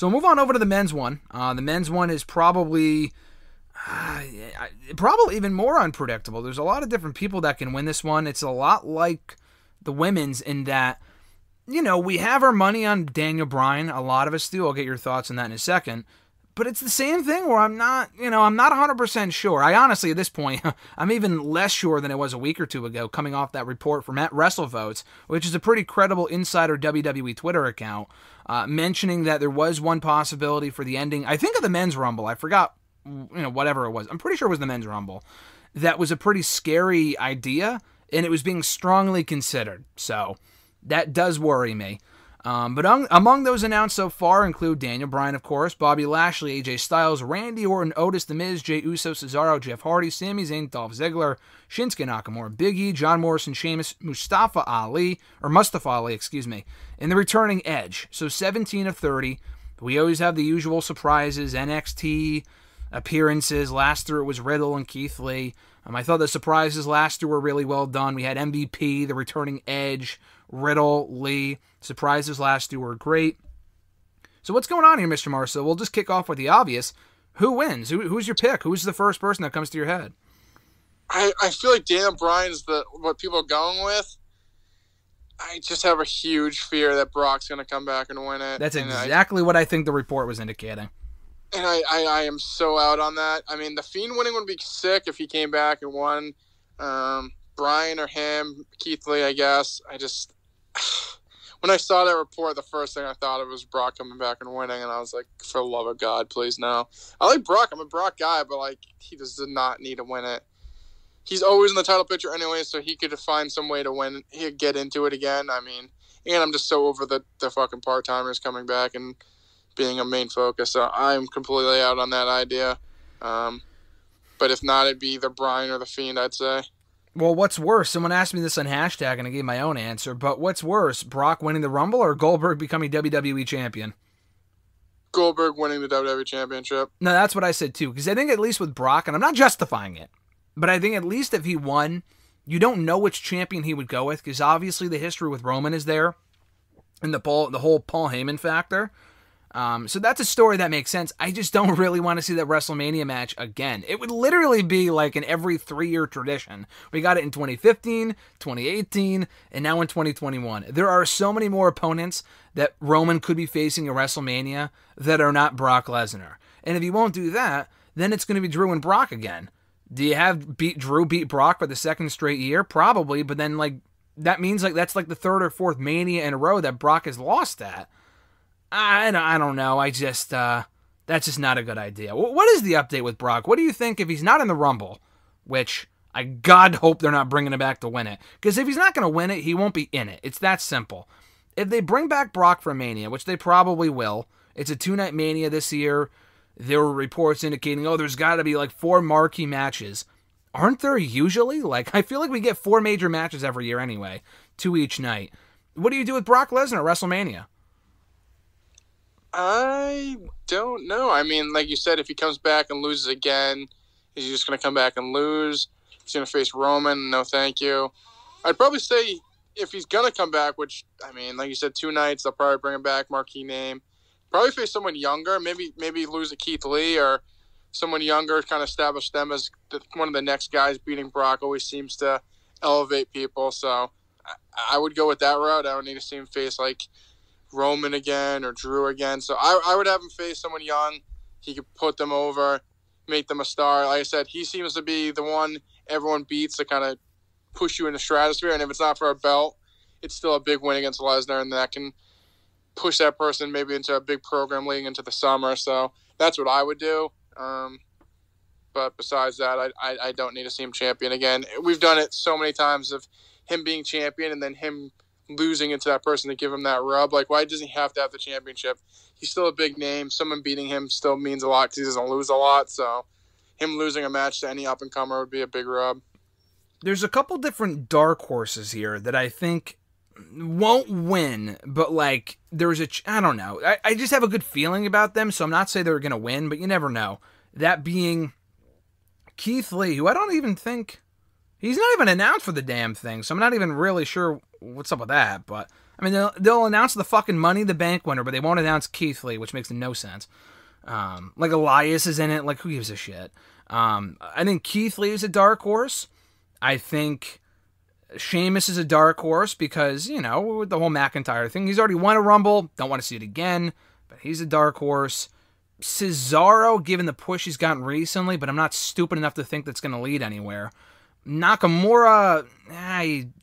So we'll move on over to the men's one. The men's one is probably even more unpredictable. There's a lot of different people that can win this one. It's a lot like the women's in that, we have our money on Daniel Bryan. A lot of us do. I'll get your thoughts on that in a second. But it's the same thing where I'm not 100% sure. I honestly, at this point, I'm even less sure than I was a week or two ago, coming off that report from WrestleVotes, which is a pretty credible insider WWE Twitter account, mentioning that there was one possibility for the ending, I think, of the men's Rumble. I forgot, whatever it was. I'm pretty sure it was the men's Rumble. That was a pretty scary idea, and it was being strongly considered. So that does worry me. But among those announced so far include Daniel Bryan, of course, Bobby Lashley, AJ Styles, Randy Orton, Otis The Miz, Jey Uso, Cesaro, Jeff Hardy, Sami Zayn, Dolph Ziggler, Shinsuke Nakamura, Big E, John Morrison, Sheamus, Mustafa Ali, and the returning Edge. So 17 of 30. We always have the usual surprises, NXT appearances. Last year it was Riddle and Keith Lee. I thought the surprises last year were really well done. We had MVP, the returning Edge, Riddle, Lee. Surprises last year were great. So what's going on here, Mr. Marceau? We'll just kick off with the obvious. Who wins? Who's your pick? Who's the first person that comes to your head? I feel like Daniel Bryan's what people are going with. I just have a huge fear that Brock's going to come back and win it. That's exactly what I think the report was indicating. And I am so out on that. I mean, the Fiend winning would be sick if he came back and won. Bryan or him, Keith Lee, I guess. When I saw that report, the first thing I thought of was Brock coming back and winning, and I was like, for the love of God, please no. I like Brock. I'm a Brock guy, but he just did not need to win it. He's always in the title picture anyway, so he could find some way to win. He could get into it again. I mean, and I'm just so over the fucking part-timers coming back and being a main focus, so I'm completely out on that idea. But if not, it'd be either Bryan or the Fiend, I'd say. Well, what's worse? Someone asked me this on hashtag, and I gave my own answer. But what's worse, Brock winning the Rumble or Goldberg becoming WWE champion? Goldberg winning the WWE championship. No, that's what I said too. Because I think at least with Brock, and I'm not justifying it, but I think at least if he won, you don't know which champion he would go with. Because obviously the history with Roman is there, and the whole Paul Heyman factor. So that's a story that makes sense. I just don't really want to see that WrestleMania match again. It would literally be like an every 3-year tradition. We got it in 2015, 2018, and now in 2021. There are so many more opponents that Roman could be facing at WrestleMania that are not Brock Lesnar. And if you won't do that, then it's going to be Drew and Brock again. Do you have Drew beat Brock for the second straight year? Probably, but then that means that's the third or fourth Mania in a row that Brock has lost at. I don't know. That's just not a good idea. What is the update with Brock? What do you think if he's not in the Rumble, which I God hope they're not bringing him back to win it? Because if he's not going to win it, he won't be in it. It's that simple. If they bring back Brock for Mania, which they probably will, it's a 2-night Mania this year. There were reports indicating, there's got to be 4 marquee matches. Aren't there usually? I feel like we get 4 major matches every year anyway, 2 each night. What do you do with Brock Lesnar at WrestleMania? I don't know. I mean, like you said, if he comes back and loses again, is he just going to come back and lose? He's going to face Roman. No, thank you. I'd probably say if he's going to come back, which, I mean, like you said, 2 nights, they'll probably bring him back, marquee name. Probably face someone younger. Maybe lose to Keith Lee or someone younger, kind of establish them as one of the next guys. Beating Brock always seems to elevate people. So I would go with that route. I don't need to see him face Roman again or Drew again. So I would have him face someone young. He could put them over, make them a star. Like I said, he seems to be the one everyone beats to kind of push you in the stratosphere. And if it's not for a belt, it's still a big win against Lesnar, and that can push that person maybe into a big program leading into the summer. So that's what I would do. But besides that, I don't need to see him champion again. We've done it so many times of him being champion and then him losing it to that person to give him that rub. Why does he have to have the championship? He's still a big name. Someone beating him still means a lot because he doesn't lose a lot. So him losing a match to any up-and-comer would be a big rub. There's a couple different dark horses here that I think won't win, but there's I don't know. I just have a good feeling about them, so I'm not saying they're going to win, but you never know. That being Keith Lee, who I don't even think... He's not even announced for the damn thing, so I'm not even really sure what's up with that, but I mean, they'll announce the fucking Money in the Bank winner, but they won't announce Keith Lee, which makes no sense. Like Elias is in it. Like, who gives a shit? I think Keith Lee is a dark horse. I think Sheamus is a dark horse because, you know, with the whole McIntyre thing, he's already won a Rumble. Don't want to see it again, but he's a dark horse. Cesaro, given the push he's gotten recently, but I'm not stupid enough to think that's going to lead anywhere. Nakamura,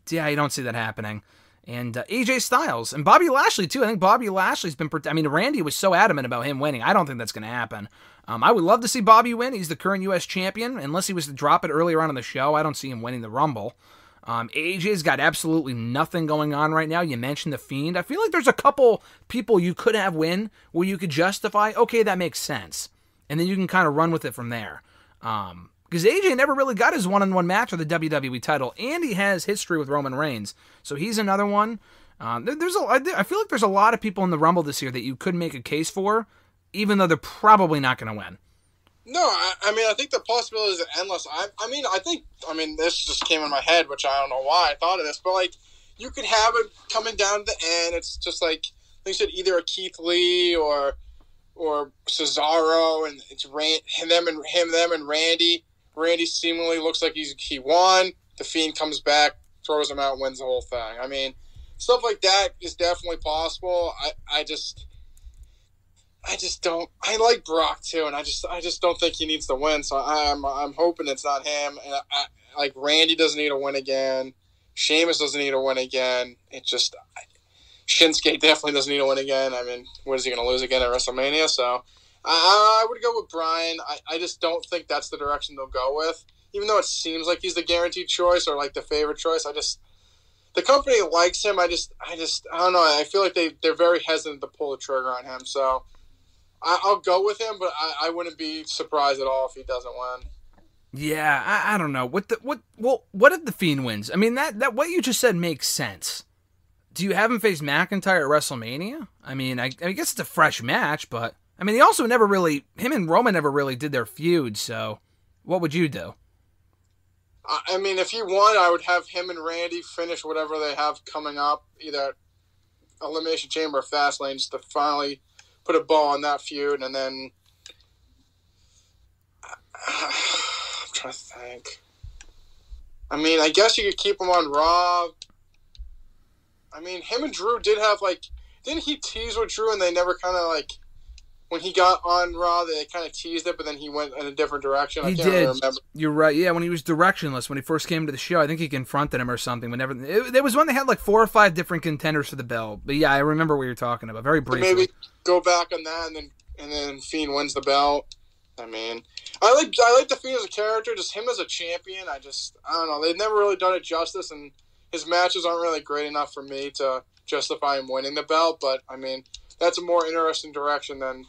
you don't see that happening. And AJ Styles and Bobby Lashley too. I think Bobby Lashley's been. I mean, Randy was so adamant about him winning. I don't think that's going to happen. I would love to see Bobby win. He's the current U.S. champion. Unless he was to drop it earlier on in the show, I don't see him winning the Rumble. AJ's got absolutely nothing going on right now. You mentioned The Fiend. I feel like there's a couple people you could have win where you could justify, okay, that makes sense. And then you can kind of run with it from there. Because AJ never really got his one-on-one match for the WWE title, and he has history with Roman Reigns. So he's another one. I feel like there's a lot of people in the Rumble this year that you could make a case for, even though they're probably not going to win. No, I mean, I think the possibilities are endless. I mean, this just came in my head, which I don't know why I thought of this, but, like, you could have it coming down to the end. It's just, like you said, either a Keith Lee or Cesaro, and it's them and Randy. Randy seemingly looks like he won. The Fiend comes back, throws him out, wins the whole thing. I mean, stuff like that is definitely possible. I just don't. I like Brock too, and I just don't think he needs to win. So I'm hoping it's not him. And like Randy doesn't need to win again. Sheamus doesn't need to win again. Shinsuke definitely doesn't need to win again. I mean, what is he going to lose again at WrestleMania? So I would go with Bryan. I just don't think that's the direction they'll go with. Even though it seems like he's the guaranteed choice or like the favorite choice, the company likes him. I don't know. I feel like they're very hesitant to pull the trigger on him. So I'll go with him, but I wouldn't be surprised at all if he doesn't win. Yeah, I don't know. What if the Fiend wins? I mean, that what you just said makes sense. Do you have him face McIntyre at WrestleMania? I mean, I guess it's a fresh match, but I mean, him and Roman never really did their feud, so what would you do? I mean, if he won, I would have him and Randy finish whatever they have coming up, either Elimination Chamber or Fastlane, just to finally put a bow on that feud, and then I'm trying to think. I mean, I guess you could keep him on Raw. I mean, him and Drew did have, didn't he tease with Drew and they never kind of, when he got on Raw, they kind of teased it, but then he went in a different direction. I can't really remember. You're right. Yeah, when he was directionless, when he first came to the show, I think he confronted him or something. There was when they had 4 or 5 different contenders for the belt. But yeah, I remember what you're talking about. Very briefly. Maybe go back on that, and then Fiend wins the belt. I mean, I like the Fiend as a character. Just him as a champion, I don't know. They've never really done it justice, and his matches aren't really great enough for me to justify him winning the belt. But I mean, that's a more interesting direction than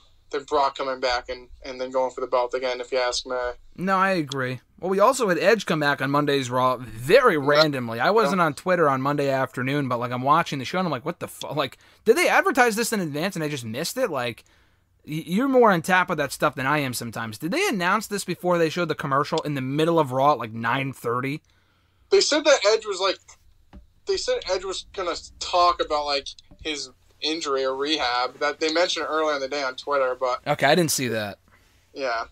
Brock coming back and then going for the belt again, if you ask me. No, I agree. Well, we also had Edge come back on Monday's Raw very randomly. I wasn't on Twitter on Monday afternoon, but I'm watching the show and I'm like, what the fuck? Did they advertise this in advance and I just missed it? You're more on top of that stuff than I am sometimes. Did they announce this before they showed the commercial in the middle of Raw at 9:30? They said that Edge was going to talk about his injury or rehab. That they mentioned earlier in the day on Twitter, but okay, I didn't see that. Yeah.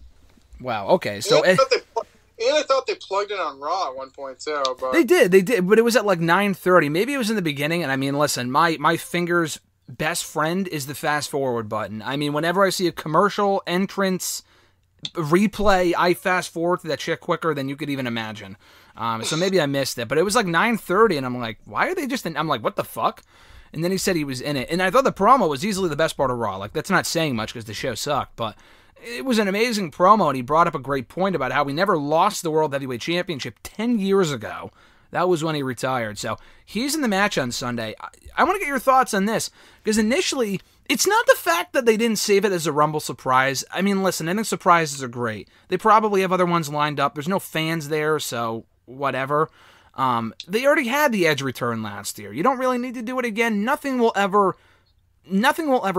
Wow. Okay, so I thought they plugged it on Raw at one point too. But they did, but it was at 9:30. Maybe it was in the beginning. And I mean, listen, my finger's best friend is the fast forward button. I mean, whenever I see a commercial, entrance, replay, I fast forward to that shit quicker than you could even imagine. So maybe I missed it, but it was 9:30, and I'm like, why are they just in? I'm like, what the fuck? And then he said he was in it. And I thought the promo was easily the best part of Raw. That's not saying much because the show sucked, but it was an amazing promo, and he brought up a great point about how we never lost the World Heavyweight Championship 10 years ago. That was when he retired. So he's in the match on Sunday. I want to get your thoughts on this, because initially, it's not the fact that they didn't save it as a Rumble surprise. I mean, listen, I think surprises are great. They probably have other ones lined up. There's no fans there, so whatever. They already had the Edge return last year. You don't really need to do it again. Nothing will ever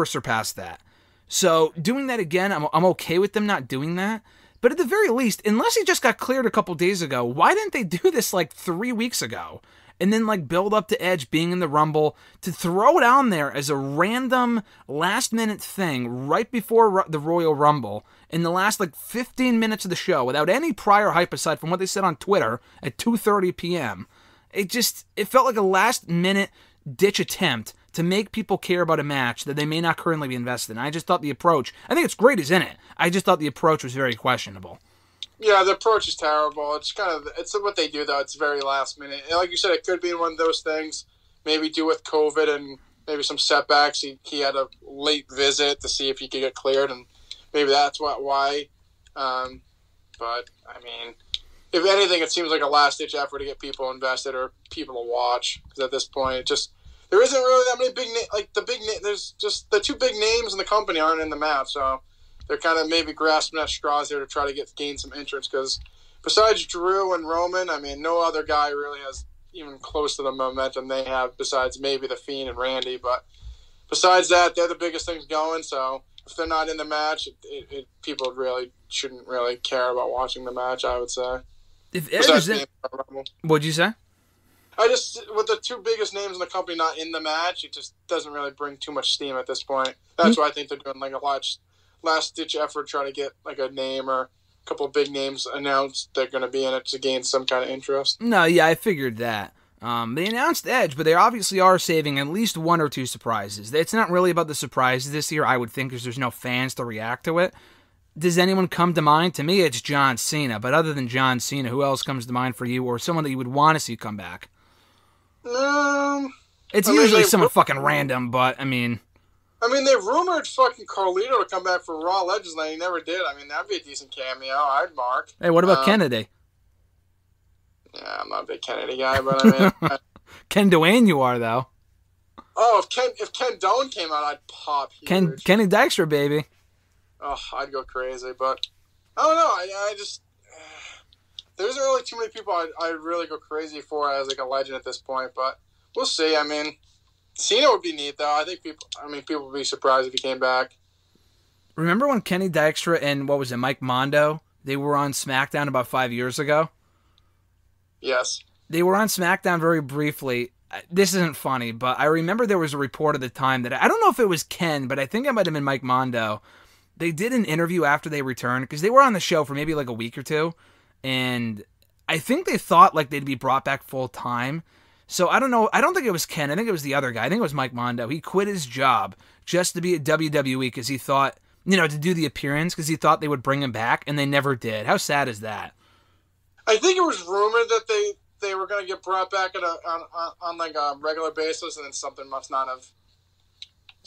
surpass that. So doing that again, I'm okay with them not doing that. But at the very least, unless he just got cleared a couple days ago, why didn't they do this 3 weeks ago? and then like build up to Edge being in the Rumble, to throw it on there as a random last-minute thing right before the Royal Rumble in the last like 15 minutes of the show without any prior hype aside from what they said on Twitter at 2:30 p.m. It felt like a last-minute ditch attempt to make people care about a match that they may not currently be invested in. I just thought the approach, I think it's great he's in it. I just thought the approach was very questionable. Yeah, the approach is terrible. It's what they do, though. It's very last minute. And like you said, it could be one of those things, maybe do with COVID and maybe some setbacks. He had a late visit to see if he could get cleared, and maybe that's why. But, I mean, if anything, it seems like a last-ditch effort to get people invested or people to watch. Because at this point, there isn't really that many big names. Like, there's just the two big names in the company aren't in the match, so they're kind of maybe grasping at straws there to try to gain some entrance. Because besides Drew and Roman, I mean, no other guy really has even close to the momentum they have besides maybe The Fiend and Randy. But besides that, they're the biggest things going, so if they're not in the match, people really shouldn't really care about watching the match, I would say. If Edge is in... What'd you say? With the two biggest names in the company not in the match, it just doesn't really bring too much steam at this point. That's why I think they're doing like a last-ditch effort, trying to get like a name or a couple of big names announced they're going to be in it to gain some kind of interest. No, yeah, I figured that. They announced Edge, but they obviously are saving at least one or two surprises. It's not really about the surprises this year, I would think, because there's no fans to react to it. Does anyone come to mind? To me, it's John Cena, but other than John Cena, who else comes to mind for you, or someone that you would want to see come back? It's usually someone fucking random, but, I mean, they rumored fucking Carlito to come back for Raw Legends, and he never did. I mean, that'd be a decent cameo. I'd mark. Hey, what about Kennedy? Yeah, I'm not a big Kennedy guy, but I mean... Ken Dwayne you are, though. Oh, if Ken Doane came out, I'd pop huge. Kenny Dykstra, baby. Oh, I'd go crazy, but I don't know. I just... There isn't really too many people I'd really go crazy for as like a legend at this point, but we'll see. I mean, Cena would be neat, though. I think people would be surprised if he came back. Remember when Kenny Dykstra and, what was it, Mike Mondo, they were on SmackDown about 5 years ago? Yes. They were on SmackDown very briefly. This isn't funny, but I remember there was a report at the time that, I don't know if it was Ken, but I think it might have been Mike Mondo. They did an interview after they returned, because they were on the show for maybe like a week or two, and I think they thought like they'd be brought back full time. So I don't know. I don't think it was Ken. I think it was the other guy. I think it was Mike Mondo. He quit his job just to be at WWE because he thought, to do the appearance because he thought they would bring him back, and they never did. How sad is that? I think it was rumored that they were going to get brought back on like a regular basis, and then something must not have.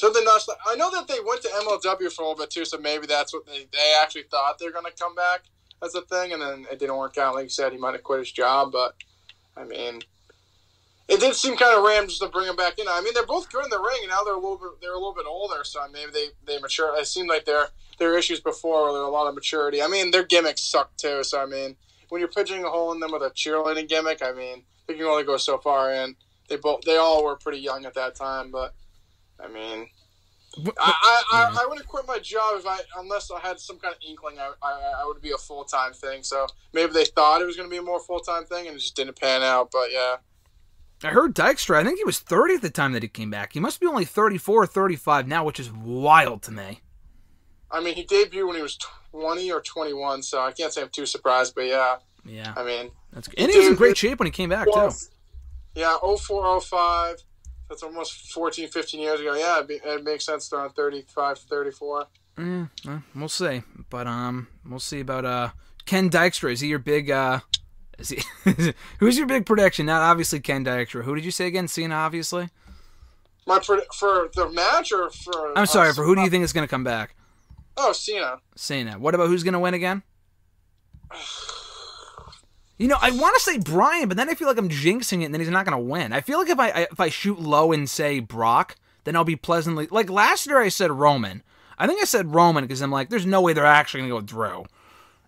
I know that they went to MLW for a little bit too, so maybe that's what they actually thought they were going to come back as a thing, and then it didn't work out. Like you said, he might have quit his job, but I mean, it did seem kind of random just to bring him back in. I mean, they're both good in the ring, and now they're a little bit older, so maybe they mature. It seemed like their issues before were a lot of maturity. I mean, their gimmicks suck too, so I mean, when you're pitching a hole in them with a cheerleading gimmick, I mean, they can only go so far in. They all were pretty young at that time, but I mean, I wouldn't quit my job unless I had some kind of inkling I would be a full-time thing. So maybe they thought it was going to be a more full-time thing, and it just didn't pan out. But yeah, I heard Dykstra. I think he was 30 at the time that he came back. He must be only 34 or 35 now, which is wild to me. I mean, he debuted when he was 20 or 21, so I can't say I'm too surprised. But yeah, I mean, that's good. And he was in great shape when he came back too. Yeah, 04, 05. That's almost 14, 15 years ago. Yeah, it makes sense around 35, 34. We'll see. But we'll see about Ken Dykstra. Is he your big who's your big prediction? Not obviously Ken Dykstra. Who did you say again? Cena, obviously? For the match or for... I'm sorry, for who do you think is going to come back? Oh, Cena. Cena. What about who's going to win again? I want to say Bryan, but then I feel like I'm jinxing it, and then he's not going to win. I feel like if I shoot low and say Brock, then I'll be pleasantly... Like, last year I said Roman. I think I said Roman because I'm like, there's no way they're actually going to go with Drew.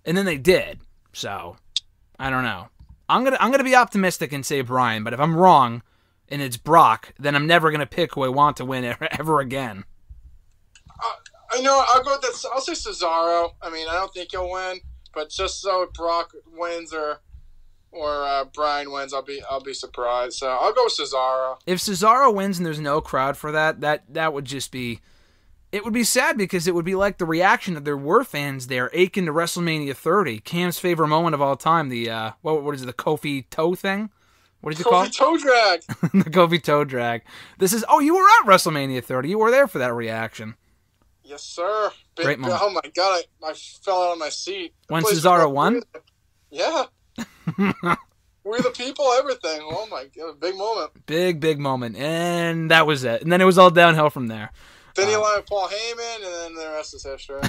And then they did. So, I don't know. I'm gonna be optimistic and say Bryan, but if I'm wrong, and it's Brock, then I'm never going to pick who I want to win ever again. I know, I'll go with that. I'll say Cesaro. I mean, I don't think he'll win, but just so Brock wins or... Bryan wins, I'll be surprised. So I'll go with Cesaro. If Cesaro wins and there's no crowd for that would just be. It would be sad because it would be like the reaction that there were fans there aching to WrestleMania 30. Cam's favorite moment of all time, the what is it, the Kofi toe thing? What did you call it? Kofi toe drag. The Kofi toe drag. You were at WrestleMania 30. You were there for that reaction. Yes, sir. Great moment. Oh my god, I fell out of my seat. When Cesaro won? Yeah. We're the people, everything. Oh my god, big moment. Big moment. And that was it. And then it was all downhill from there. Then he aligned with Paul Heyman, and then the rest is history.